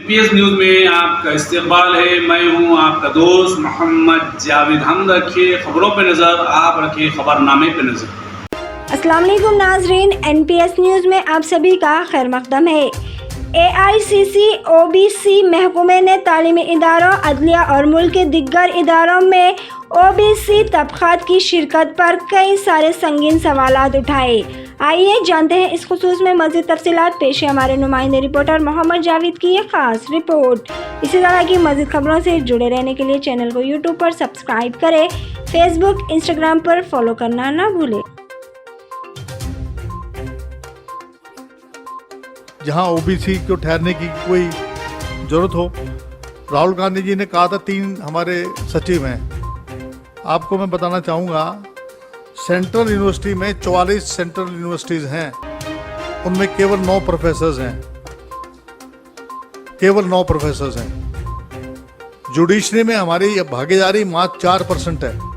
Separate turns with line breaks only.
NPS news में आपका इस्तकबाल है। मैं हूं आपका दोस्त मोहम्मद जावेद। हम रखिए खबरों पे नज़र, आप रखिए खबरनामे पे नज़र।
अस्सलाम वालेकुम नाजरीन, एनपीएस न्यूज़ में आप सभी का खैर मकदम है। एआईसीसी ओबीसी महकमे ने तालीमी इदारों, अदलिया और मुल्क के दिग्गर इदारों में ओबीसी तबक़ात की शिरकत पर कई सारे संगीन सवालात उठाए। आइए जानते हैं इस खुसूस में मज़ीद तफसीलात। पेश है हमारे नुमाइंदे रिपोर्टर मोहम्मद जावेद की ये ख़ास रिपोर्ट। इसी तरह की मज़ीद खबरों से जुड़े रहने के लिए चैनल को यूट्यूब पर सब्सक्राइब करें, फेसबुक इंस्टाग्राम पर फॉलो करना ना भूलें।
जहां ओबीसी को ठहरने की कोई ज़रूरत हो, राहुल गांधी जी ने कहा था 3 हमारे सचिव हैं। आपको मैं बताना चाहूँगा, सेंट्रल यूनिवर्सिटी में 44 सेंट्रल यूनिवर्सिटीज़ हैं, उनमें केवल 9 प्रोफेसर्स हैं, केवल 9 प्रोफेसर्स हैं। जुडिशरी में हमारी भागीदारी मात्र 4% है।